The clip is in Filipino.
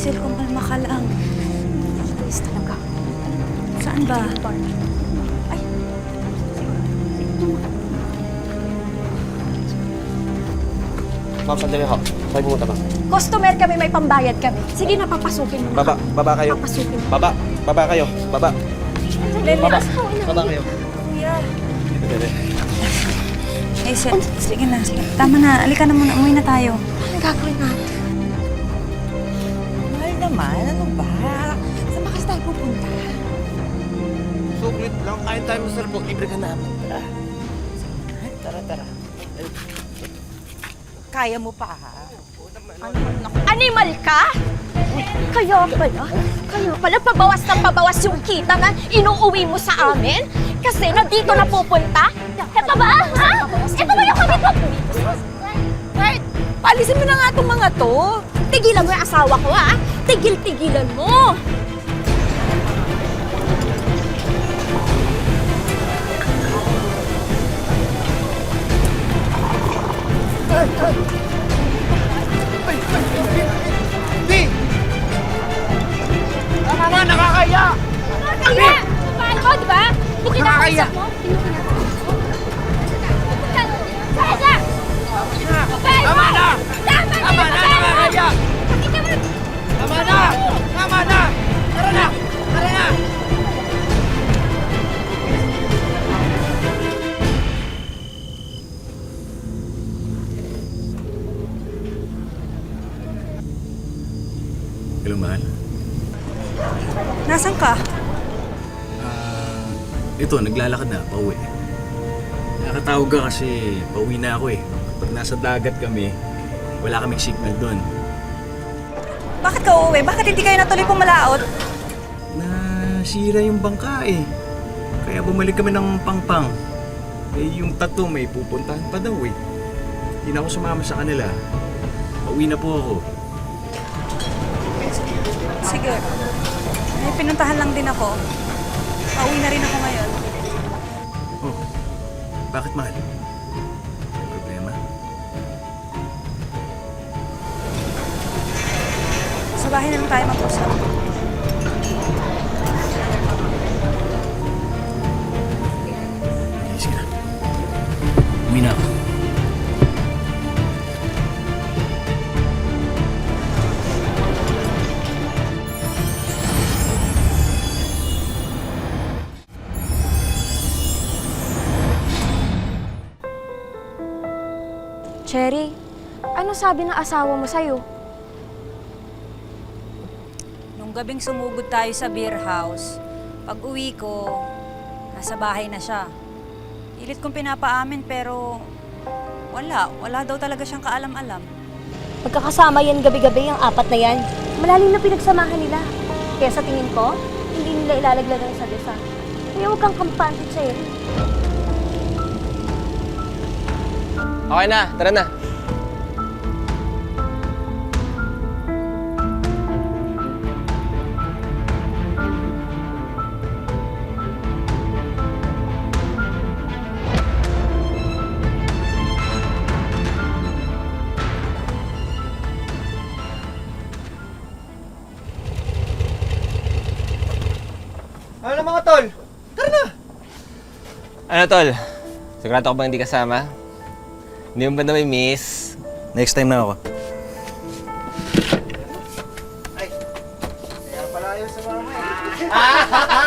Hazel, kumalma ka lang. Please talaga. Saan ba? Ay, Ma'am, sandali ho. Saan pumunta ba? customer kami, may pambayad kami. Sige na, papasukin mo na. Baba kayo. Papasukin mo. Baba kayo. Baba. Baba. Baba kayo. Kuya. Dali. Hazel, sige na. Sige. Tama na. Alika na muna. Umuwi na tayo. Ano gagawin natin? Mahal naman, ano ba? Saan ba kasi tayo pupunta? Suglit lang. Kain tayo sa salbog. Libre ka namin. Tara. Kaya mo pa, ha? Animal ka? Kaya pala pabawas ng pabawas yung kita na inuuwi mo sa amin? Kasi na dito na pupunta? Ito ba, ha? Ito ba yung kami Bert, Paalisin mo na nga itong mga to. tigilan mo yung asawa ko, ha? Tigil-tigilan mo! Di! Tama na! Nakakaya! Kaya! Paano mo, di ba? Hindi Nakakaya. mo. Kaya! Tama na! Tama na! Nakakaya! Tama na! Tama na! Tara na! Tara na! Hello, mahal. Nasaan ka? Ito, naglalakad na, pauwi. Nakatawag ka kasi pauwi na ako eh. Pag nasa dagat kami, wala kaming signal doon. Bakit ka uuwi? Bakit hindi kayo natuloy pumalaot? Nasira yung bangka eh. Kaya bumalik kami ng pangpang. Eh, yung tattoo may pupuntahan pa daw eh. Hindi na ako sumama sa kanila. Pauwi na po ako. Sige. May pinuntahan lang din ako. Pauwi na rin ako ngayon. Oh, bakit mahal? May problema? Sa bahay na lang tayo mag-usap. Sige na. Uwi na ako. Cherry, ano sabi ng asawa mo sa'yo? Nung gabing sumugod tayo sa beer house, pag uwi ko, nasa bahay na siya. Pilit kong pinapaamin pero wala daw talaga siyang kaalam-alam. Magkakasama yan gabi-gabi, ang apat na yan. Malalim na pinagsamahan nila. Kaya sa tingin ko, hindi nila ilalaglag ang isa't isa. Kaya huwag kang kampante, Cherry. Okay na, tara na. Ano na mga tol? Tara na! Ano tol? Sigurado ko bang hindi kasama? Hindi mo ba na may miss? Next time na ako. Kaya pala yun sa mama eh.